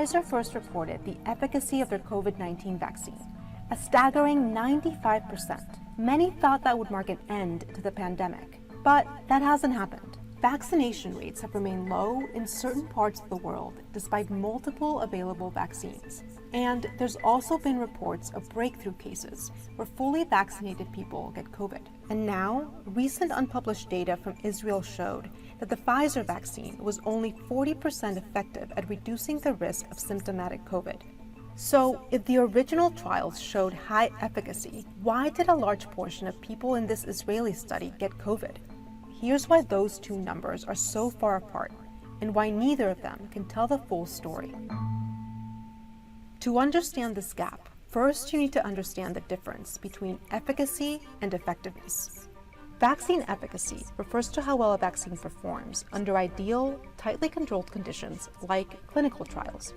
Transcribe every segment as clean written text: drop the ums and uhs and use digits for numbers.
Pfizer first reported the efficacy of their COVID-19 vaccine, a staggering 95%. Many thought that would mark an end to the pandemic, but that hasn't happened. Vaccination rates have remained low in certain parts of the world despite multiple available vaccines. And there's also been reports of breakthrough cases where fully vaccinated people get COVID. And now, recent unpublished data from Israel showed that the Pfizer vaccine was only 40% effective at reducing the risk of symptomatic COVID. So, if the original trials showed high efficacy, why did a large portion of people in this Israeli study get COVID? Here's why those two numbers are so far apart, and why neither of them can tell the full story. To understand this gap, first you need to understand the difference between efficacy and effectiveness. Vaccine efficacy refers to how well a vaccine performs under ideal, tightly controlled conditions like clinical trials.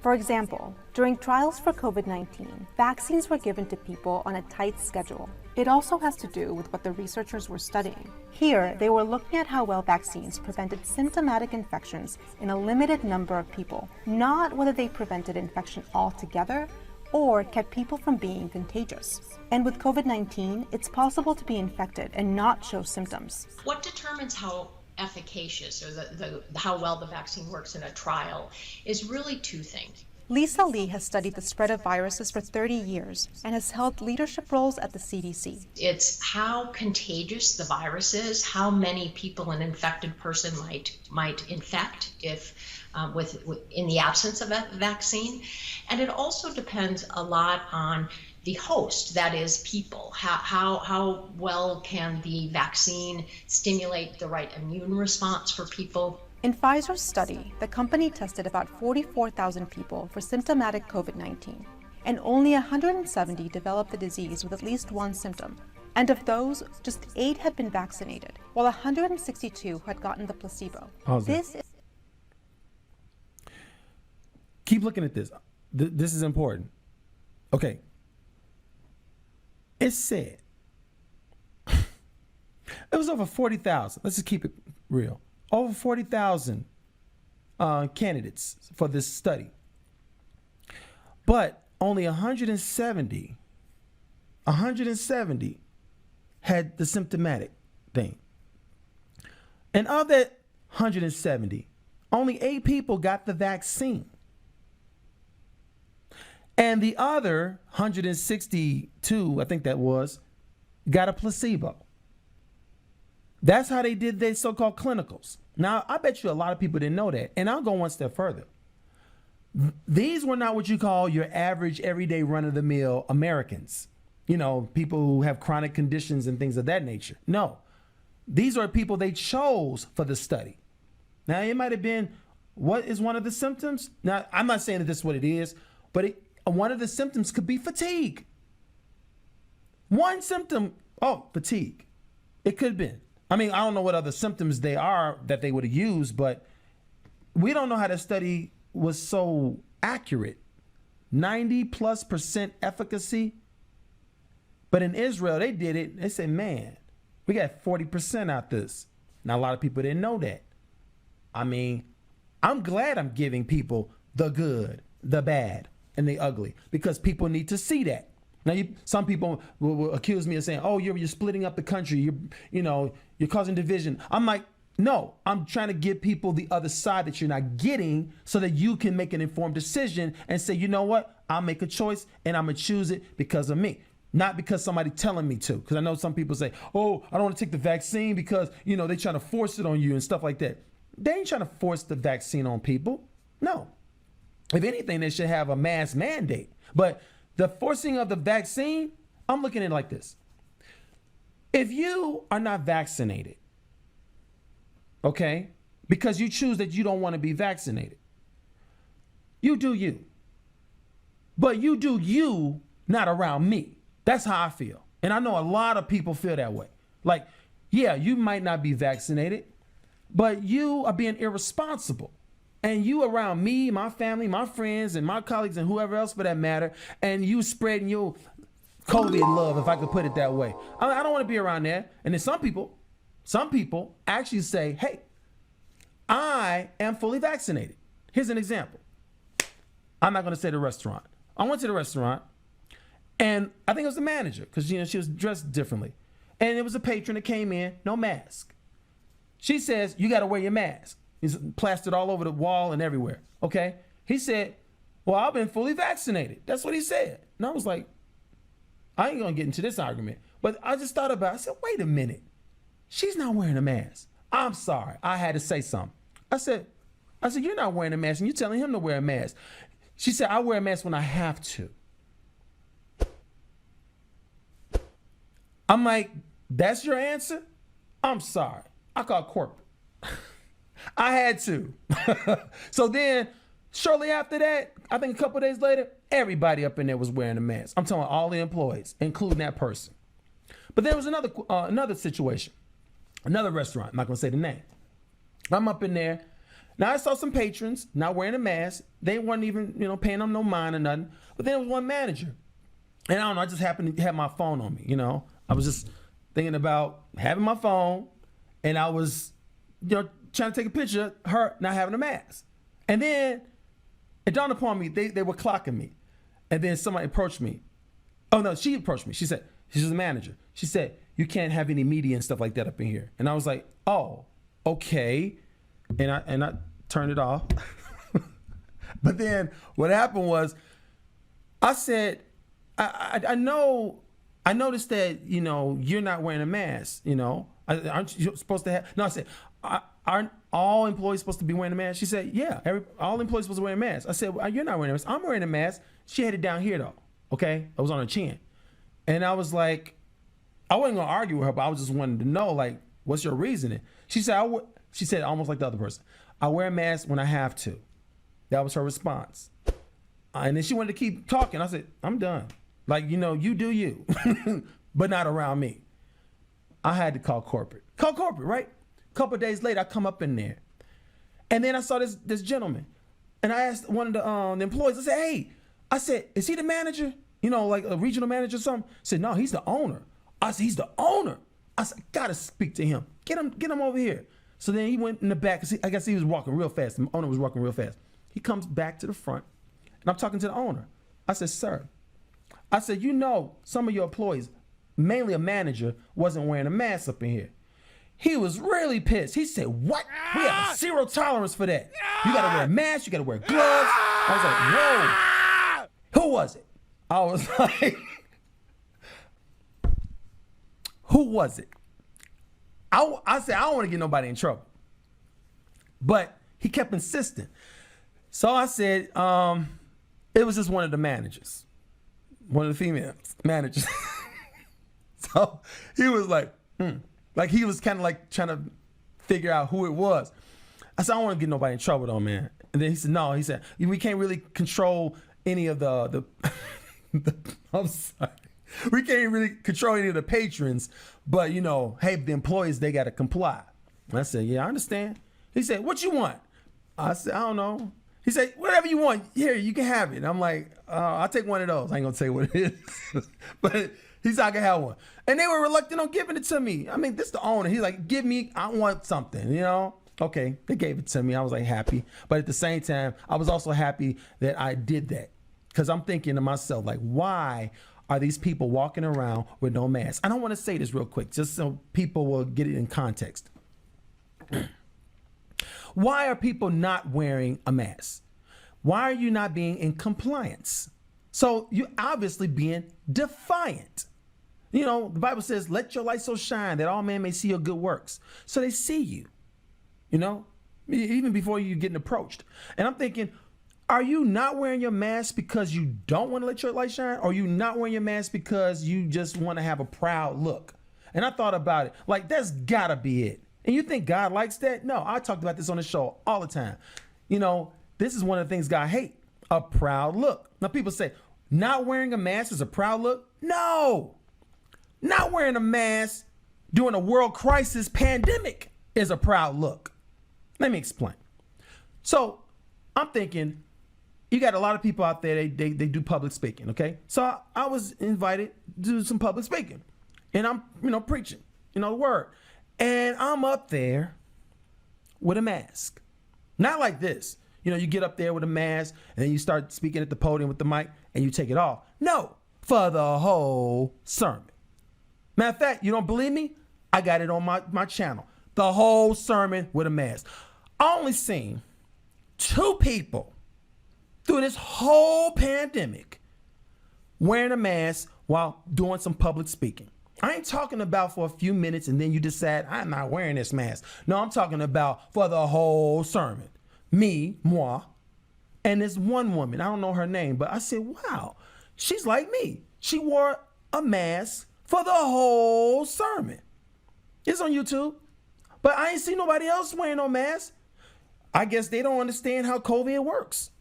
For example, during trials for COVID-19, vaccines were given to people on a tight schedule. It also has to do with what the researchers were studying. Here, they were looking at how well vaccines prevented symptomatic infections in a limited number of people, not whether they prevented infection altogether or kept people from being contagious. And with COVID-19, it's possible to be infected and not show symptoms. What determines how efficacious or how well the vaccine works in a trial is really two things. Lisa Lee has studied the spread of viruses for 30 years and has held leadership roles at the CDC. It's how contagious the virus is, how many people an infected person might infect if in the absence of a vaccine. And it also depends a lot on the host, that is people. How well can the vaccine stimulate the right immune response for people? In Pfizer's study, the company tested about 44,000 people for symptomatic COVID-19, and only 170 developed the disease with at least one symptom. And of those, just 8 had been vaccinated, while 162 had gotten the placebo. Keep looking at this. This is important. Okay. It said it was over 40,000. Let's just keep it real. Over 40,000 candidates for this study. But only 170 had the symptomatic thing. And of that 170, only 8 people got the vaccine. And the other 162, I think that was, got a placebo. That's how they did their so-called clinicals. Now, I bet you a lot of people didn't know that. And I'll go one step further. These were not what you call your average, everyday, run-of-the-mill Americans. You know, people who have chronic conditions and things of that nature. No. These are people they chose for the study. Now, it might have been, what is one of the symptoms? Now, I'm not saying that this is what it is, but one of the symptoms could be fatigue. One symptom, fatigue. It could have been. I mean, I don't know what other symptoms they are that they would have used, but we don't know how the study was so accurate. 90+% efficacy. But in Israel, they did it. They said, man, we got 40% out this. Now, a lot of people didn't know that. I mean, I'm glad I'm giving people the good, the bad, and the ugly, because people need to see that. Now, some people will accuse me of saying, "Oh, you're splitting up the country. You're causing division." I'm like, no, I'm trying to give people the other side that you're not getting, so that you can make an informed decision and say, you know what, I'll make a choice and I'm gonna choose it because of me, not because somebody telling me to. Because I know some people say, "Oh, I don't want to take the vaccine because they're trying to force it on you and stuff like that." They ain't trying to force the vaccine on people. No. If anything, they should have a mass mandate. But the forcing of the vaccine, I'm looking at it like this. If you are not vaccinated, okay, because you choose that you don't want to be vaccinated, you do you. But you do you not around me. That's how I feel. And I know a lot of people feel that way. Like, yeah, you might not be vaccinated, but you are being irresponsible. And you around me, my family, my friends, and my colleagues, and whoever else for that matter, and you spreading your COVID love, if I could put it that way. I don't want to be around there. And then some people actually say, hey, I am fully vaccinated. Here's an example. I'm not going to say the restaurant. I went to the restaurant, and I think it was the manager because she was dressed differently, and it was a patron that came in, no mask. She says, "You got to wear your mask." It's plastered all over the wall and everywhere. Okay. He said, "Well, I've been fully vaccinated." That's what he said. And I was like, I ain't going to get into this argument. But I just thought about it. I said, wait a minute. She's not wearing a mask. I'm sorry. I had to say something. I said, you're not wearing a mask and you're telling him to wear a mask. She said, I wear a mask when I have to. I'm like, that's your answer? I'm sorry. I called corporate. I had to. So then, shortly after that, I think a couple of days later, everybody up in there was wearing a mask. I'm talking all the employees, including that person. But there was another situation, another restaurant. I'm not going to say the name. I'm up in there. Now I saw some patrons not wearing a mask. They weren't even, paying them no mind or nothing. But then there was one manager. And I don't know, I just happened to have my phone on me, I was just thinking about having my phone, and I was, trying to take a picture of her not having a mask. And then it dawned upon me, they were clocking me. And then somebody approached me. Oh no, she approached me. She said, she's the manager. She said, you can't have any media and stuff like that up in here. And I was like, oh, okay. And I turned it off. But then what happened was, I said, I noticed that, you're not wearing a mask, aren't you supposed to have, no, I said, aren't all employees supposed to be wearing a mask? She said, yeah, all employees supposed to wear a mask. I said, well, you're not wearing a mask. I'm wearing a mask. She had it down here though, okay? It was on her chin. And I was like, I wasn't gonna argue with her, but I was just wanting to know, like, what's your reasoning? She said, she said almost like the other person, I wear a mask when I have to. That was her response. And then she wanted to keep talking. I said, I'm done. Like, you do you, but not around me. I had to call corporate. Right? A couple of days later, I come up in there. And then I saw this gentleman. And I asked one of the employees, I said, hey, is he the manager? Like a regional manager or something? I said, no, he's the owner. I said, he's the owner. I said, I gotta speak to him. Get him over here. So then he went in the back. I guess he was walking real fast. The owner was walking real fast. He comes back to the front, and I'm talking to the owner. I said, sir, some of your employees, mainly a manager, wasn't wearing a mask up in here. He was really pissed. He said, what? We have zero tolerance for that. You gotta wear a mask, you gotta wear gloves. I was like, whoa. Who was it? I was like, who was it? I said, I don't want to get nobody in trouble. But he kept insisting. So I said, it was just one of the managers. One of the female managers. So he was like, Like he was kind of like trying to figure out who it was. I said, I don't want to get nobody in trouble though, man. And then he said, no, he said, we can't really control any of the I'm sorry. We can't really control any of the patrons, but hey, the employees, they got to comply. And I said, yeah, I understand. He said, what you want? I said, I don't know. He said, whatever you want, here, you can have it. And I'm like, I'll take one of those. I ain't gonna tell you what it is. But he said I can have one. And they were reluctant on giving it to me. I mean, this is the owner. He's like, give me, I want something, Okay, they gave it to me. I was like happy. But at the same time, I was also happy that I did that. Because I'm thinking to myself, like, why are these people walking around with no mask? I don't want to say this real quick, just so people will get it in context. Why are people not wearing a mask? Why are you not being in compliance? So you're obviously being defiant. The Bible says, let your light so shine that all men may see your good works. So they see you, even before you getting approached. And I'm thinking, are you not wearing your mask because you don't want to let your light shine? Or are you not wearing your mask because you just want to have a proud look? And I thought about it, like, that's gotta be it. And you think God likes that? No, I talked about this on the show all the time. This is one of the things God hates, a proud look. Now people say, not wearing a mask is a proud look? No, not wearing a mask during a world crisis pandemic is a proud look. Let me explain. So I'm thinking, you got a lot of people out there, they do public speaking, okay? So I was invited to do some public speaking. And I'm, preaching, the word. And I'm up there with a mask. Not like this. you get up there with a mask and then you start speaking at the podium with the mic and you take it off. No, for the whole sermon. Matter of fact, you don't believe me? I got it on my channel. The whole sermon with a mask. I only seen 2 people through this whole pandemic wearing a mask while doing some public speaking. I ain't talking about for a few minutes and then you decide, I'm not wearing this mask. No, I'm talking about for the whole sermon. Moi, and this one woman, I don't know her name, but I said, wow, she's like me. She wore a mask for the whole sermon. It's on YouTube, but I ain't seen nobody else wearing no mask. I guess they don't understand how COVID works.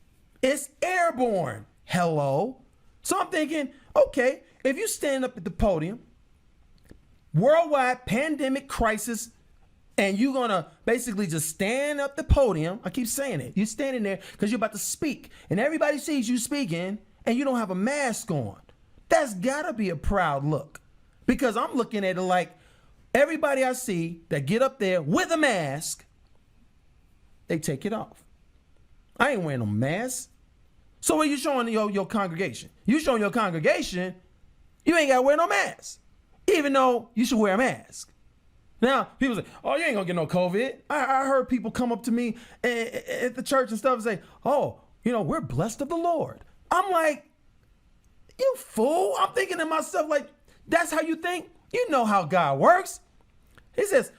It's airborne. Hello. So I'm thinking, okay, if you stand up at the podium, worldwide pandemic crisis, and you're gonna basically just stand up the podium. I keep saying it. You're standing there because you're about to speak, and everybody sees you speaking, and you don't have a mask on. That's gotta be a proud look, because I'm looking at it like everybody I see that get up there with a mask, they take it off. I ain't wearing no mask. So what are you showing your congregation? You showing your congregation you ain't gotta wear no mask, even though you should wear a mask. Now, people say, oh, you ain't gonna get no COVID. I heard people come up to me at the church and stuff and say, oh, we're blessed of the Lord. I'm like, you fool. I'm thinking to myself, like, that's how you think? You know how God works. He says,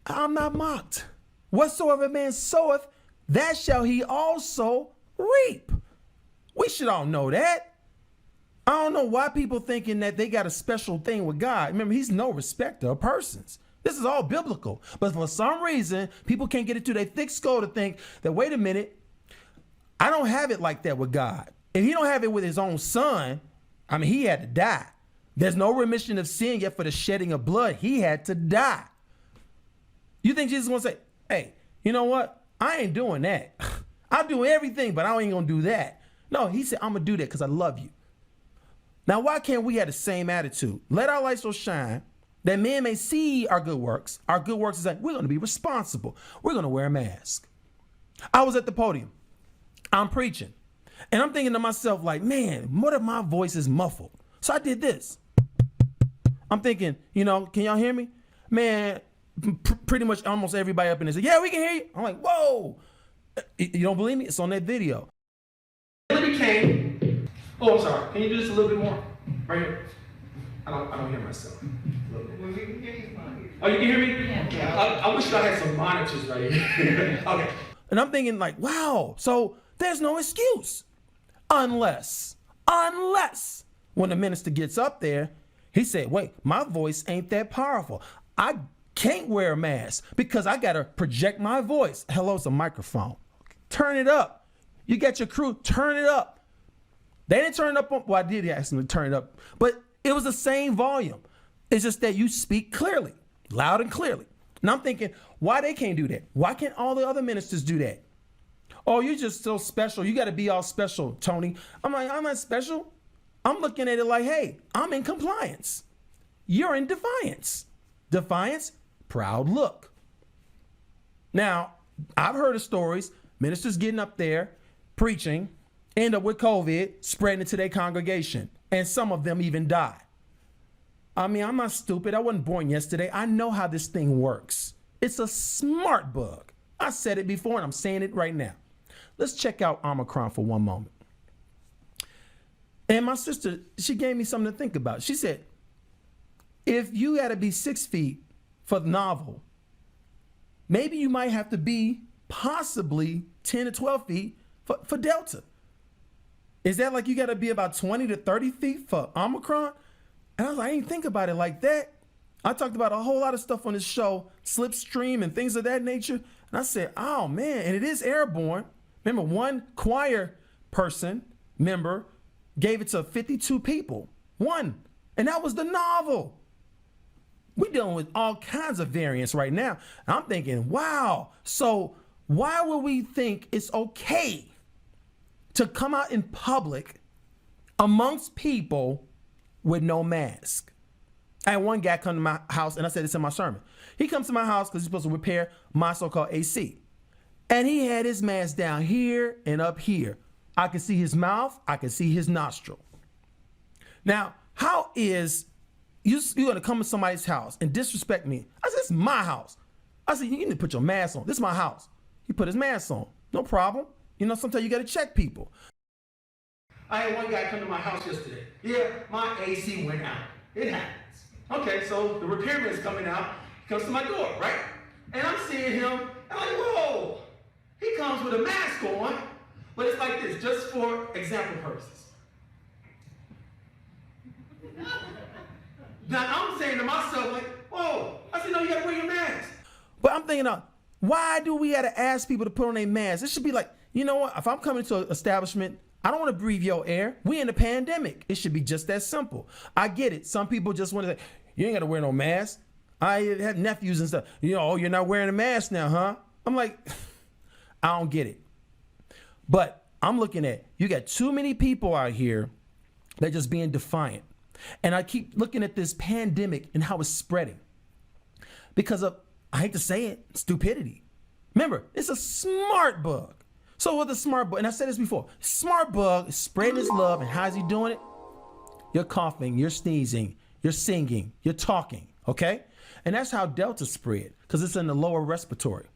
I'm not mocked. Whatsoever man soweth, that shall he also reap. We should all know that. I don't know why people thinking that they got a special thing with God. Remember, he's no respecter of persons. This is all biblical. But for some reason, people can't get it to their thick skull to think that, wait a minute, I don't have it like that with God. If he don't have it with his own son, he had to die. There's no remission of sin yet for the shedding of blood. He had to die. You think Jesus is going to say, hey, you know what? I ain't doing that. I'll do everything, but I ain't going to do that. No, he said, I'm going to do that because I love you. Now, why can't we have the same attitude? Let our light so shine that men may see our good works. Our good works is that we're going to be responsible. We're going to wear a mask. I was at the podium. I'm preaching. And I'm thinking to myself, like, man, what if my voice is muffled? So I did this. I'm thinking, can y'all hear me? Man, pretty much almost everybody up in there said, yeah, we can hear you. I'm like, whoa. You don't believe me? It's on that video. It became, oh, I'm sorry. Can you do this a little bit more? Right here. I don't hear myself. Oh, you can hear me? Yeah. I wish I had some monitors right here. Okay. And I'm thinking like, wow, so there's no excuse. Unless when the minister gets up there, he said, wait, my voice ain't that powerful. I can't wear a mask because I got to project my voice. Hello, it's a microphone. Turn it up. You got your crew, turn it up. They didn't turn it up. Well, I did ask them to turn it up, but it was the same volume. It's just that you speak clearly, loud and clearly. And I'm thinking, why they can't do that? Why can't all the other ministers do that? Oh, you're just so special. You got to be all special, Tony. I'm like, I'm not special. I'm looking at it like, hey, I'm in compliance. You're in defiance. Defiance, proud look. Now, I've heard of stories, ministers getting up there, preaching, end up with COVID, spreading it to their congregation. And some of them even die. I'm not stupid. I wasn't born yesterday. I know how this thing works. It's a smart bug. I said it before and I'm saying it right now. Let's check out Omicron for one moment. And my sister, she gave me something to think about. She said, if you got to be 6 feet for the novel, maybe you might have to be possibly 10 to 12 feet for Delta. Is that like you got to be about 20 to 30 feet for Omicron? And I was like, I didn't think about it like that. I talked about a whole lot of stuff on this show, slipstream and things of that nature. And I said, oh man, and it is airborne. Remember, one choir member gave it to 52 people. One. And that was the novel. We're dealing with all kinds of variants right now. And I'm thinking, wow. So why would we think it's okay to come out in public amongst people with no mask? I had one guy come to my house, and I said this in my sermon. He comes to my house because he's supposed to repair my so-called AC. And he had his mask down here and up here. I could see his mouth. I could see his nostril. Now, how is you're going to come to somebody's house and disrespect me? I said, it's my house. I said, you need to put your mask on. This is my house. He put his mask on. No problem. You know, sometimes you got to check people. I had one guy come to my house yesterday. Yeah, my AC went out. It happens. Okay, so the repairman's coming out. He comes to my door, right? And I'm seeing him. I'm like, whoa. He comes with a mask on, but it's like this, just for example purposes. Now I'm saying to myself, like, whoa. I said, no, you gotta wear your mask. But I'm thinking, why do we gotta ask people to put on their masks? It should be like, you know what? If I'm coming to an establishment, I don't want to breathe your air. We in a pandemic. It should be just that simple. I get it. Some people just want to say, you ain't got to wear no mask. I have nephews and stuff. You know, oh, you're not wearing a mask now, huh? I'm like, I don't get it. But I'm looking at, you got too many people out here that just being defiant. And I keep looking at this pandemic and how it's spreading because of, I hate to say it, stupidity. Remember, it's a smart bug. So with a smart bug, and I said this before, smart bug is spreading his love, and how's he doing it? You're coughing, you're sneezing, you're singing, you're talking, okay? And that's how Delta spread, because it's in the lower respiratory.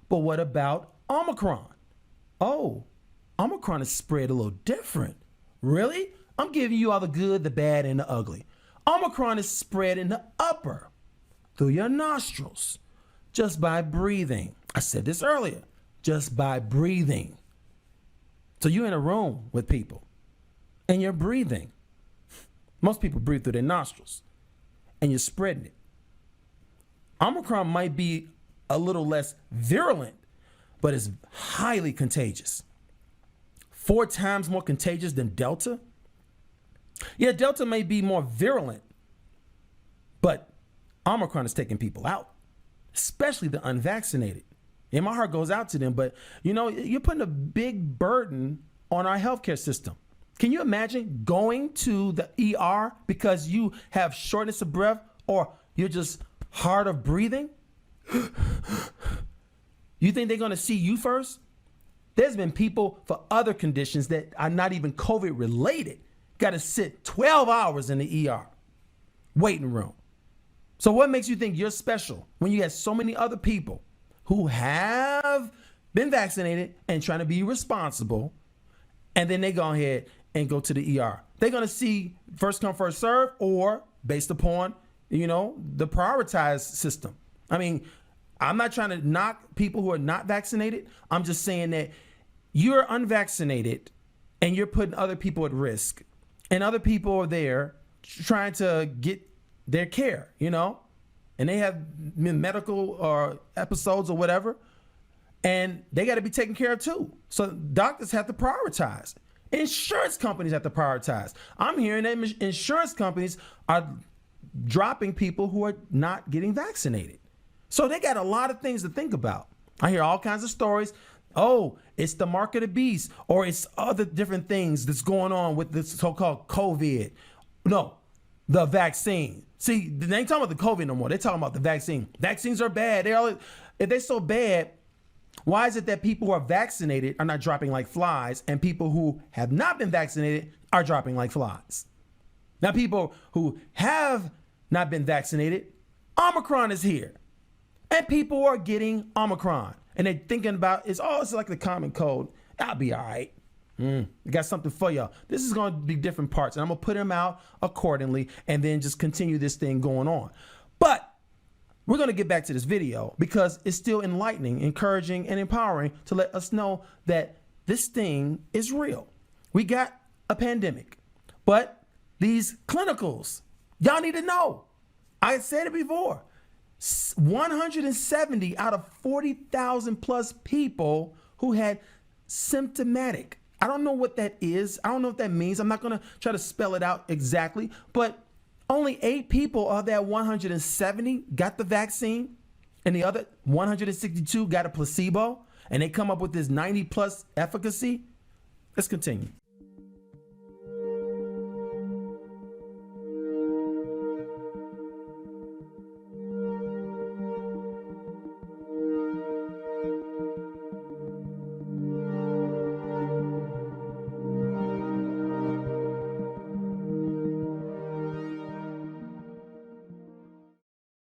But what about Omicron? Oh, Omicron is spread a little different. Really? I'm giving you all the good, the bad, and the ugly. Omicron is spread in the upper, through your nostrils, just by breathing. I said this earlier. Just by breathing. So you're in a room with people and you're breathing. Most people breathe through their nostrils and you're spreading it. Omicron might be a little less virulent, but it's highly contagious. 4 times more contagious than Delta. Yeah, Delta may be more virulent, but Omicron is taking people out, especially the unvaccinated. And my heart goes out to them, but you know, you're putting a big burden on our healthcare system. Can you imagine going to the ER because you have shortness of breath or you're just hard of breathing? You think they're going to see you first? There's been people for other conditions that are not even COVID related, got to sit 12 hours in the ER waiting room. So what makes you think you're special when you have so many other people who have been vaccinated and trying to be responsible, and then they go ahead and go to the ER? They're going to see first come, first serve, or based upon, you know, the prioritized system. I mean, I'm not trying to knock people who are not vaccinated. I'm just saying that you're unvaccinated and you're putting other people at risk, and other people are there trying to get their care, you know, and they have medical or episodes or whatever, and they got to be taken care of too. So doctors have to prioritize. Insurance companies have to prioritize. I'm hearing that insurance companies are dropping people who are not getting vaccinated. So they got a lot of things to think about. I hear all kinds of stories. Oh, it's the mark of the beast, or it's other different things that's going on with this so-called COVID. No, the vaccine. See, they ain't talking about the COVID no more. They're talking about the vaccine. Vaccines are bad. If they're so bad, why is it that people who are vaccinated are not dropping like flies, and people who have not been vaccinated are dropping like flies? Now, people who have not been vaccinated, Omicron is here, and people are getting Omicron, and they're thinking about it's like the common cold. I'll be all right. I got something for y'all. This is going to be different parts, and I'm going to put them out accordingly and then just continue this thing going on. But we're going to get back to this video because it's still enlightening, encouraging, and empowering to let us know that this thing is real. We got a pandemic, but these clinicals, y'all need to know. I said it before. 170 out of 40,000 plus people who had symptomatic. I don't know what that is. I don't know what that means. I'm not going to try to spell it out exactly, but only 8 people of that 170 got the vaccine, and the other 162 got a placebo, and they come up with this 90+ efficacy. Let's continue.